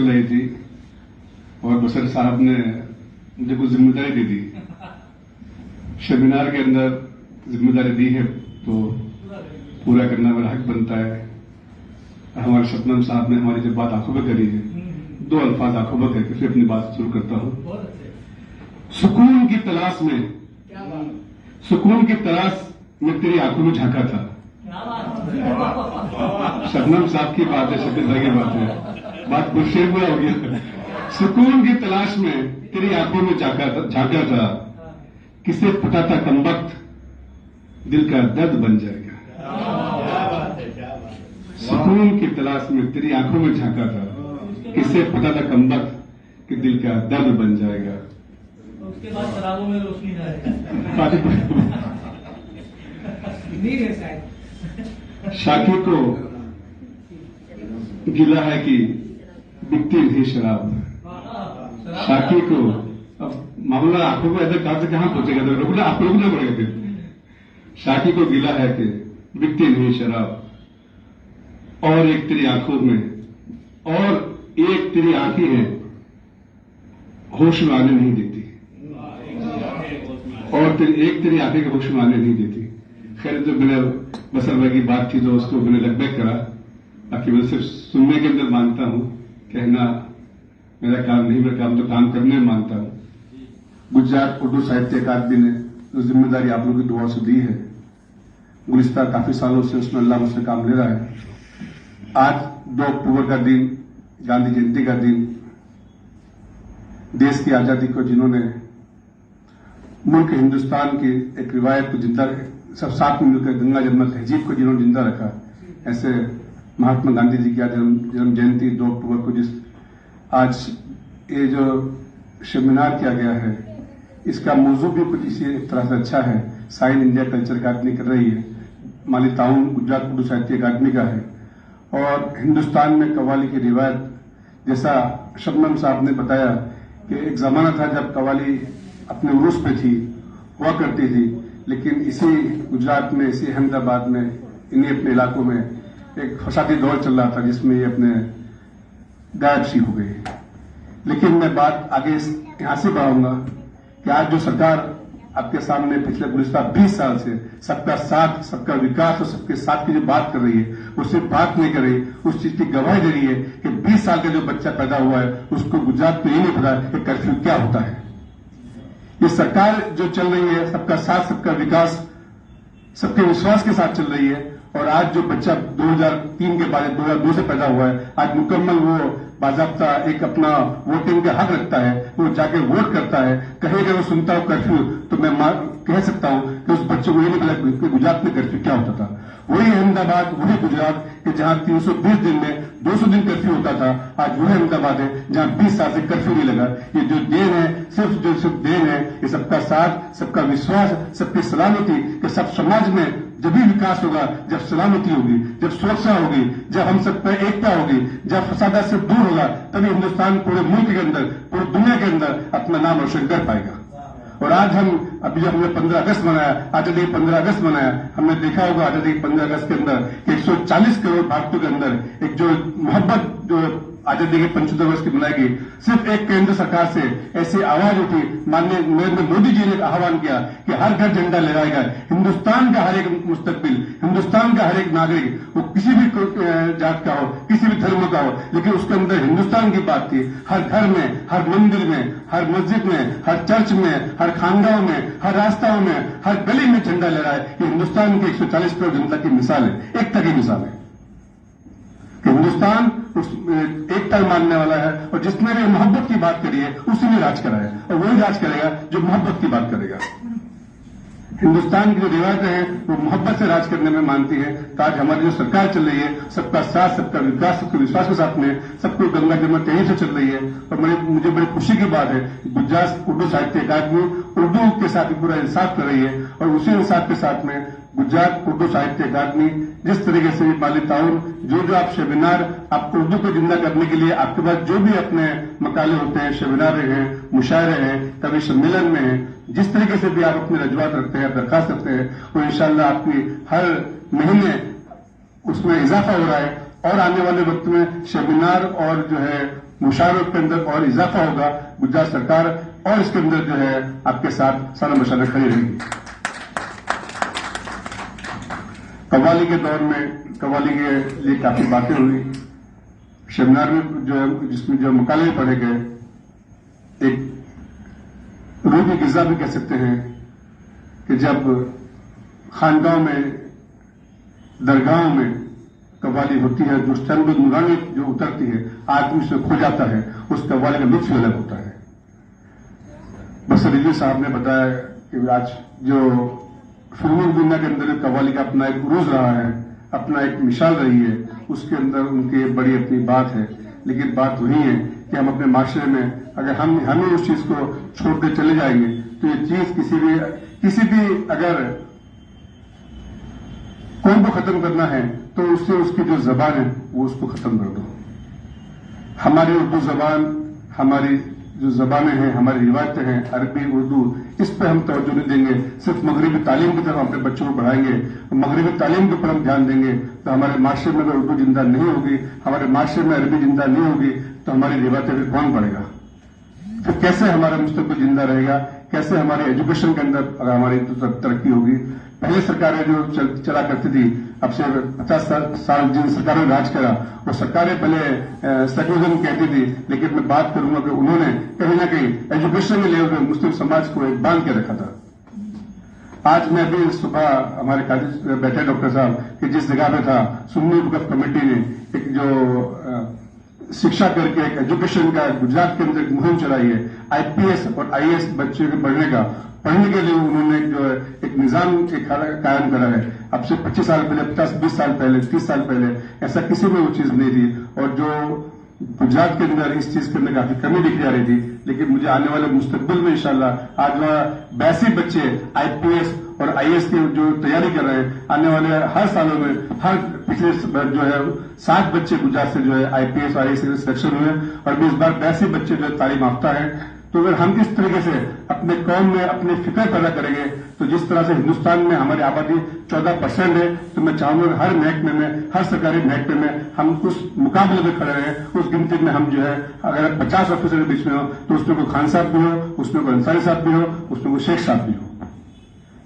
चल रही थी और बसर साहब ने मुझे कुछ जिम्मेदारी दे दी। सेमिनार के अंदर जिम्मेदारी दी है तो पूरा करना मेरा हक बनता है। हमारे शबनम साहब ने हमारी जब बात आंखों पर करी है, 2 अल्फाज आंखों पर करके फिर अपनी बात शुरू करता हूं। सुकून की तलाश में, सुकून की तलाश में तेरी आंखों में झांका था। शबनम साहब की बात है, शकील की बात है, बात गुस्से बुरा हो गया। सुकून की तलाश में तेरी आंखों में झांका था, किसे पता था कमबख्त दिल का दर्द बन जाएगा। सुकून की तलाश में तेरी आंखों में झांका था, किसे पता था कमबख्त कि दिल का दर्द बन जाएगा। उसके बाद शराबों में रोशनी शाकी को गिला है कि बिकती नहीं शराब। शाकी को अब मामला आंखों में इधर कहां से कहां पहुंचेगा, तो रुकना आप रुकना पड़ेगा फिर। शाकी को गिला है कि बिकती नहीं शराब, और एक तेरी आंखों में, और एक तेरी आंखें हैं होश में आने नहीं देती, और एक तेरी आंखें के होश में आने नहीं देती। खैर तो मैंने बसर भाई की बात थी तो उसको मैंने लगभग करा, बाकी मैं सिर्फ सुनने के अंदर मानता हूं, कहना मेरा काम नहीं, मेरा काम तो काम करने में मानता हूं। गुजरात उर्दू साहित्य अकादमी ने जो जिम्मेदारी आप लोगों की दुआ से दी है, गुज़िश्ता काफी सालों से उसमें अल्लाह मुझसे काम ले रहा है। आज 2 अक्टूबर का दिन, गांधी जयंती का दिन, देश की आजादी को जिन्होंने मुल्क हिंदुस्तान की एक रिवायत को जिंदा, सब साथ में मिलकर गंगा जमुना तहजीब को जिन्होंने जिंदा रखा, ऐसे महात्मा गांधी जी की जन्म जयंती 2 अक्टूबर को जिस आज ये जो सेमिनार किया गया है, इसका मौजू भी कुछ इसी तरह से अच्छा है। साइन इंडिया कल्चर अकादमी कर रही है, माली ताउन गुजरात उर्दू साहित्य अकादमी का है, और हिंदुस्तान में कव्वाली की रिवायत, जैसा शबनम साहब ने बताया कि एक जमाना था जब कव्वाली अपने उरूस पे थी, हुआ करती थी, लेकिन इसी गुजरात में, इसी अहमदाबाद में, इन्हीं अपने इलाकों में एक फसादी दौर चल रहा था जिसमें ये अपने गायब सी हो गई। लेकिन मैं बात आगे यहां से बढ़ाऊंगा कि आज जो सरकार आपके सामने पिछले गुज़िश्ता 20 साल से सबका साथ, सबका विकास और सबके साथ की जो बात कर रही है, वो सिर्फ बात नहीं कर रही, उस चीज की गवाही दे रही है कि 20 साल का जो बच्चा पैदा हुआ है उसको गुजरात में ही नहीं पता कि कर्फ्यू क्या होता है। ये सरकार जो चल रही है, सबका साथ, सबका विकास, सबके विश्वास के साथ चल रही है, और आज जो बच्चा 2003 के बाद 2002 से पैदा हुआ है, आज मुकम्मल वो बाजाब्ता एक अपना वोटिंग का हक रखता है, वो जाके वोट करता है। कहीं अगर वो सुनता हो कर्फ्यू तो मैं कह सकता हूं कि उस बच्चे को ये नहीं पता कि गुजरात में कर्फ्यू क्या होता था। वही अहमदाबाद, वही गुजरात कि जहां 320 दिन में 200 दिन कर्फ्यू होता था, आज वही अहमदाबाद है जहां 20 साल से कर्फ्यू नहीं लगा। ये जो देन है, सिर्फ देन है, ये सबका साथ, सबका विश्वास, सबकी सलामती, कि सब समाज में जब भी विकास होगा, जब सलामती होगी, जब सुरक्षा होगी, जब हम सब पर एकता होगी, जब फसादा से दूर होगा, तभी हिंदुस्तान पूरे मुल्क के अंदर, पूरी दुनिया के अंदर अपना नाम रोशन कर पाएगा। और आज हम अभी जब हमने 15 अगस्त मनाया, आजादी 15 अगस्त मनाया, हमने देखा होगा आजादी 15 अगस्त के अंदर 140 करोड़ भारतीयों के अंदर एक जो मोहब्बत जो आजादी के 75 वर्ष की मनाएगी, सिर्फ एक केंद्र सरकार से ऐसी आवाज उठी, माननीय नरेंद्र मोदी जी ने आह्वान किया कि हर घर झंडा लहराएगा। हिंदुस्तान का हर एक मुस्तकबिल, हिंदुस्तान का हर एक नागरिक, वो किसी भी जात का हो, किसी भी धर्म का हो, लेकिन उसके अंदर हिंदुस्तान की बात थी। हर घर में, हर मंदिर में, हर मस्जिद में, हर चर्च में, हर खानगाहों में, हर रास्ताओं में, हर गली में झंडा लहराए। ये हिंदुस्तान के 140 करोड़ जनता की मिसाल है, एकता की मिसाल है कि हिंदुस्तान उस एकता मानने वाला है, और जिसने भी मोहब्बत की बात करी है उसी ने राज करा है, और वही राज करेगा जो मोहब्बत की बात करेगा। हिंदुस्तान की जो रिवायतें हैं वो मोहब्बत से राज करने में मानती है। तो आज हमारी जो सरकार चल रही है, सबका साथ, सबका विकास, सबके विश्वास के साथ में, सबको गंगा जमुना तेजी से चल रही है। और मुझे बड़ी खुशी की बात है, गुजरात उर्दू साहित्य अकादमी उर्दू के साथ पूरा इंसाफ कर रही है, और उसी इंसाफ के साथ में गुजरात उर्दू साहित्य अकादमी जिस तरीके से माली ताउन, जो आप सेमिनार, आप उर्दू को जिंदा करने के लिए आपके पास जो भी अपने मकाले होते हैं, सेमिनार हैं, मुशायरे हैं, कभी सम्मेलन में हैं, जिस तरीके से भी आप अपनी रजूआत रखते हैं, दरखास्त रखते हैं, वो इंशाअल्लाह आपकी हर महीने उसमें इजाफा हो रहा है। और आने वाले वक्त में सेमिनार और जो है मुशावरों के अंदर और इजाफा होगा। गुजरात सरकार और इसके अंदर जो है आपके साथ सारा मशाला खड़ी रहेगी। कव्वाली के दौर में कव्वाली के लिए काफी बातें हुई। सेमिनार में जो है जिसमें जो मुकाले पढ़े गए, एक रूह की गिज़ा भी कह सकते हैं कि जब खानगाहों में, दरगाहों में कव्वाली होती है, जो चंद नूरानी जो उतरती है, आदमी उसमें खो जाता है, उस कव्वाली का लुत्फ अलग होता है। बसर रिजवी साहब ने बताया कि आज जो फिल्मी दुनिया के अंदर कव्वाली का अपना एक उरूज रहा है, अपना एक मिसाल रही है, उसके अंदर उनकी बड़ी अपनी बात है। लेकिन बात वही है कि हम अपने माशरे में अगर हमें उस चीज को छोड़ के चले जाएंगे तो ये चीज किसी भी अगर कौम को खत्म करना है तो उससे उसकी जो जबान है वो उसको खत्म कर दो। हमारी उर्दू जबान, हमारी जो जबानें हैं, हमारी रिवायतें हैं, अरबी, उर्दू, इस पर हम तवज्जो नहीं देंगे। सिर्फ मगरबी तालीम की तरफ अपने बच्चों को बढ़ाएंगे, मगरबी तालीम के ऊपर हम ध्यान देंगे तो हमारे माशरे में अगर उर्दू जिंदा नहीं होगी, हमारे माशरे में अरबी जिंदा नहीं होगी तो हमारी रिवायतें फिर कौन पढ़ेगा? फिर कैसे हमारा मुस्तकबिल जिंदा रहेगा? कैसे हमारे एजुकेशन के अंदर अगर हमारी तरक्की होगी? पहले सरकारें जो चला करती थी, अब से 50 साल जिन सरकारों ने राज करा, वो सरकारें पहले सेकुलरिज्म कहती थी, लेकिन मैं बात करूंगा कि उन्होंने कहीं ना कहीं एजुकेशन के लेवल पर मुस्लिम समाज को एक बांध के रखा था। आज मैं अभी सुबह हमारे काजी बैठे डॉक्टर साहब कि जिस जगह पे था, सुन्नी वक्फ कमेटी ने एक जो शिक्षा करके एक एजुकेशन का गुजरात के अंदर एक मुहिम चलाई है, आईपीएस और आईएएस बच्चों के पढ़ने के लिए उन्होंने जो है एक निजाम कायम करा है। अब से 25 साल पहले, 50-20 साल पहले, 30 साल पहले ऐसा किसी में वो चीज नहीं थी, और जो गुजरात के अंदर इस चीज के अंदर काफी कमी दिखी जा रही थी। लेकिन मुझे आने वाले मुस्तकबिल में इंशाल्लाह आज 82 बच्चे आईपीएस और आईएएस की जो तैयारी कर रहे हैं, आने वाले हर सालों में हर पिछले जो है 7 बच्चे गुजरात से जो है आईपीएस और आईएएस के सिलेक्शन हुए, और इस बार 82 बच्चे जो है तालीम याफ्ता है। तो अगर हम इस तरीके से अपने कौम में अपनी फिक्र पैदा करेंगे, तो जिस तरह से हिंदुस्तान में हमारी आबादी 14% है, तो मैं चाहूंगा हर महकमे में, हर सरकारी महकमे में हम उस मुकाबले में खड़े रहें, उस गिनती में हम जो है अगर 50 ऑफिसर के बीच में हो तो उसमें कोई खान साहब भी हो, उसमें कोई अंसारी साहब भी हो, उसमें कोई शेख साहब भी हो,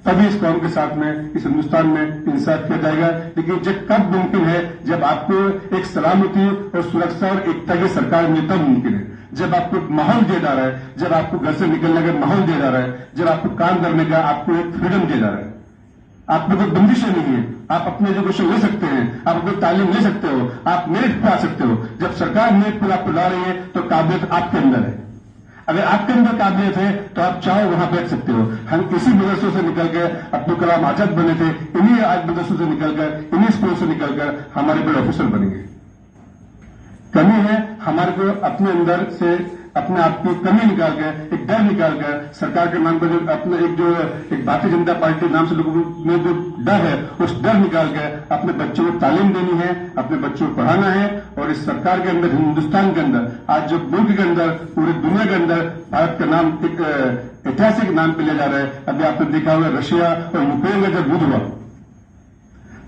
तभी इस कौम के साथ में, इस हिंदुस्तान में इंसाफ किया जाएगा। लेकिन जब कब मुमकिन है? जब आपको एक सलामती और सुरक्षा और एकता की सरकार मिले तब मुमकिन है। जब आपको माहौल दिया जा रहा है, जब आपको घर से निकलने का माहौल दिया जा रहा है, जब आपको काम करने का आपको एक फ्रीडम दिया जा रहा है, आप में कोई बंदिशें नहीं है, आप अपने एजुकेशन ले सकते हैं, आप अपनी तालीम ले सकते हो, आप मेरिट पे आ सकते हो। जब सरकार मेरिट पर आपको ला रही है तो काबिलियत आपके अंदर है। अगर आपके अंदर काबिलियत है तो आप चाहो वहां बैठ सकते हो। हम इसी मदरसों से निकलकर अब्दुल कलाम आजाद बने थे, इन्हीं आज मदरसों से निकलकर, इन्हीं स्कूल से निकलकर हमारे बड़े ऑफिसर बनेंगे। कमी है हमारे को अपने अंदर से अपने आप की कमी निकाल कर, एक डर निकाल कर, सरकार के नाम पर जो अपने एक भारतीय जनता पार्टी नाम से लोगों में जो डर है, उस डर निकाल कर अपने बच्चों को तालीम देनी है, अपने बच्चों को पढ़ाना है। और इस सरकार के अंदर, हिंदुस्तान के अंदर, आज जो मुल्क के अंदर, पूरी दुनिया के अंदर भारत का नाम एक ऐतिहासिक नाम पे लिया जा रहा है। अभी आपने देखा होगा रशिया और यूक्रेन का जब युद्ध हुआ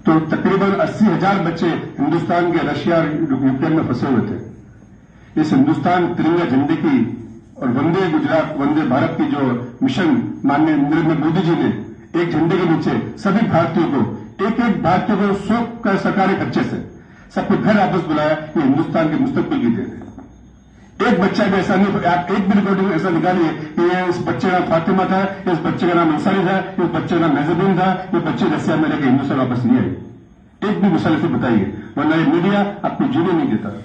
तो तकरीबन 80,000 बच्चे हिंदुस्तान के रशिया और यूक्रेन में फंसे हुए थे। इस हिंदुस्तान तिरंगा झंडे की और वंदे गुजरात, वंदे भारत की जो मिशन माननीय नरेंद्र मोदी जी ने, एक झंडे के नीचे सभी भारतीयों को, एक भारतीय को 100 सरकारी खर्चे से सबको घर वापस बुलाया। ये हिंदुस्तान के मुस्तकबिल की देन है। एक बच्चा भी ऐसा नहीं, आप एक भी रिकॉर्डिंग ऐसा निकालिए कि इस बच्चे का नाम फातिमा था, इस बच्चे का नाम अंसारी था, इस बच्चे का नाम मेहजुद्दीन था, ये बच्चे रसिया में लेकर हिंदुस्तान वापस नहीं आए। एक भी मिसाल से बताइए, वरना ये मीडिया आपको जीने नहीं देता।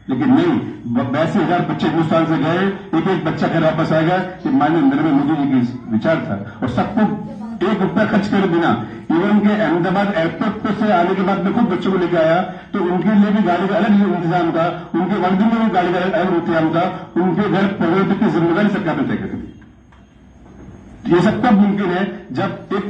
लेकिन नहीं, 82,000 बच्चे हिंदुस्तान से गए, एक बच्चा घर वापस आएगा। ये माननीय नरेंद्र मोदी जी की विचार था। और सबको 1 रुपया खर्च करे बिना, इवन के अहमदाबाद एयरपोर्ट से आने के बाद मैं खुद बच्चों को लेकर आया तो उनके लिए भी गाड़ी का अलग इंतजाम था, उनके वर्दी में भी गाड़ी का अलग इंतजाम था, उनके घर प्रगति की जिम्मेदारी सरकार ने तय कर दी। ये सब कब मुमकिन है? जब एक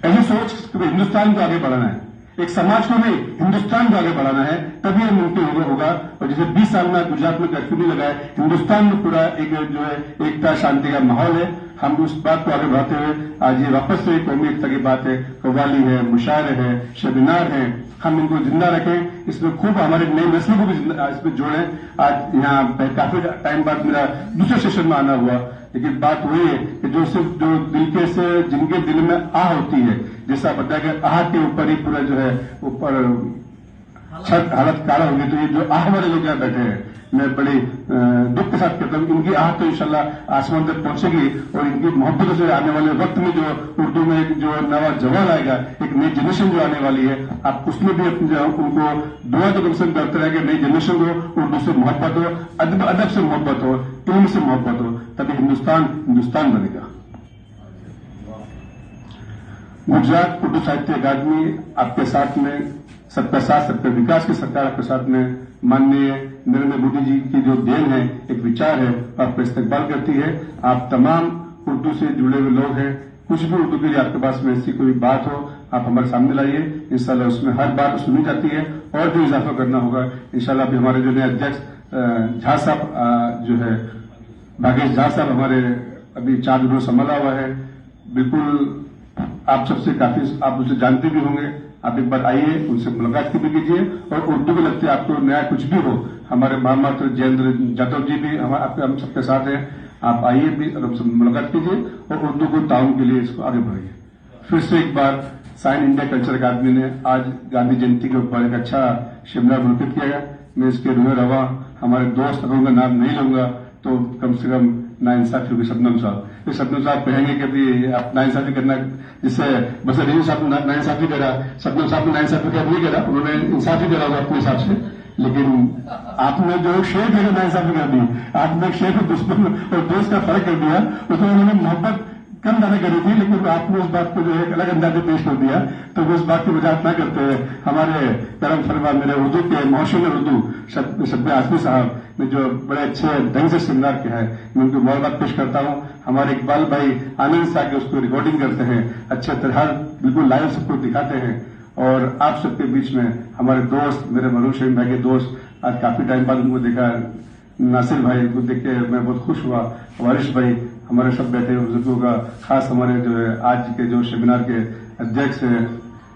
ऐसी सोच हिंदुस्तान को आगे बढ़ाना है, एक समाज को नहीं हिंदुस्तान को आगे बढ़ाना है, तभी ये मुमकिन होगा। और जैसे 20 साल में गुजरात में कर्फ्यू नहीं लगाया, हिंदुस्तान में पूरा एक जो है एकता शांति का माहौल है। हम उस बात को आगे बढ़ाते हुए आज ये वापस से कौमी एकता की बात है, कव्वाली है, मुशायरे है, सेमिनार है, हम इनको जिंदा रखें। इसमें खूब हमारे नई नस्ल को भी इसमें जोड़ें। आज यहाँ काफी टाइम बाद मेरा दूसरे सेशन में आना हुआ, लेकिन बात वही है कि जो सिर्फ जो दिल के से जिनके दिल में आह होती है, जैसा बताया कि आह के ऊपर ही पूरा जो है ऊपर छत हालत काला होगी, तो ये जो आह वाले लोग यहाँ बैठे हैं, मैं बड़ी दुख के साथ कहता हूँ, इनकी आह तो इंशाल्लाह आसमान तक पहुंचेगी और इनकी मोहब्बतों से आने वाले वक्त में जो उर्दू में एक जो नवा जवान आएगा, एक नई जनरेशन जो आने वाली है, आप उसमें भी अपने उनको दुआ तो कम से कम करते रहे कि नई जनरेशन को उर्दू से मोहब्बत हो, अदब से मोहब्बत हो, इल्म से मोहब्बत हो, तभी हिंदुस्तान बनेगा। गुजरात उर्दू साहित्य अकादमी आपके साथ में सबका साथ सबका विकास की सरकार आपके साथ में माननीय नरेंद्र मोदी जी की जो देन है, एक विचार है, आपका इस्तेमाल करती है। आप तमाम उर्दू से जुड़े हुए लोग हैं, कुछ भी उर्दू के लिए आपके पास में ऐसी कोई बात हो, आप हमारे सामने लाइए। इंशाल्लाह उसमें हर बात सुनी जाती है और भी इजाफा करना होगा। इंशाल्लाह अभी हमारे जो नए अध्यक्ष झा साहब जो है भागेश झा साहब, हमारे अभी 4 दिनों संभाला हुआ है। बिल्कुल आप सबसे काफी आप उनसे जानते भी होंगे, आप एक बार आइए, उनसे मुलाकात भी कीजिए और उर्दू को लगते आपको नया कुछ भी हो, हमारे महामात्र जयेंद्र जादव जी भी हम सबके साथ हैं। आप आइए भी और हमसे मुलाकात कीजिए और उर्दू को ताउन के लिए इसको आगे बढ़ाइए। फिर से एक बार साइन इंडिया कल्चर अकादमी ने आज गांधी जयंती के ऊपर एक अच्छा सेमिनार मुनक़िद किया गया। मैं इसके रूह रवा हमारे दोस्त का नाम नहीं लूंगा तो कम से कम नाइंसाफी होगी। शबनम साहब कहेंगे कि अभी आप नाइंसाफी करना, जिससे बस रजीव साहब ने नाइंसाफी करा, शबनम साहब ने नाइंसाफी कर नहीं करा, उन्होंने इंसाफी करा होगा अपने हिसाब से, लेकिन आपने जो शेर थे नाइंसाफी कर दी, आपने शेर को दुश्मन और दोस्त का फर्क कर दिया। उसमें उन्होंने मोहब्बत कम ज्यादा करी थी, लेकिन आपने उस बात को जो है एक अलग अंदाजे पेश कर दिया, तो वो उस बात की वजाहत न करते हुए हमारे करम फरमा मेरे उर्दू के मोहसिन उर्दू शब्द आसमी साहब ने जो बड़े अच्छे ढंग से सेमिनार किया है, मैं उनको मुबारकबाद पेश करता हूँ। हमारे इकबाल भाई आनंद साहब के उसको रिकॉर्डिंग करते हैं, अच्छे तरह बिल्कुल लाइव सबको दिखाते हैं। और आप सबके बीच में हमारे दोस्त, मेरे मरूम शहीन भाई के दोस्त, आज काफी टाइम बाद उनको देखा, नासिर भाई को देख के मैं बहुत खुश हुआ, वारिश भाई, हमारे सब बैठे बुजुर्गों का, खास हमारे जो है आज के जो सेमिनार के अध्यक्ष हैं,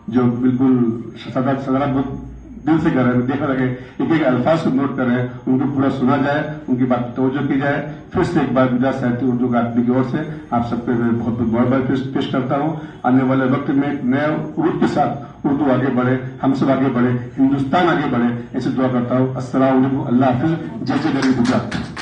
जो बिल्कुल सदा बहुत दिल से कर रहे हैं, देखा लगे एक एक अल्फाज को नोट कर रहे हैं, उनको पूरा सुना जाए, उनकी बात पर तवज्जो की जाए। फिर से एक बार गुजरात साहित्य उर्दू अकादमी की ओर से आप सबके बहुत बहुत पेश करता हूँ। आने वाले वक्त में एक नए उरूज के साथ उर्दू आगे बढ़े, हम सब आगे बढ़े, हिंदुस्तान आगे बढ़े, ऐसे दुआ करता हूँ। अस्सलाम वालेकुम, अल्लाह हाफिज, जय जय गरीब गुजरात।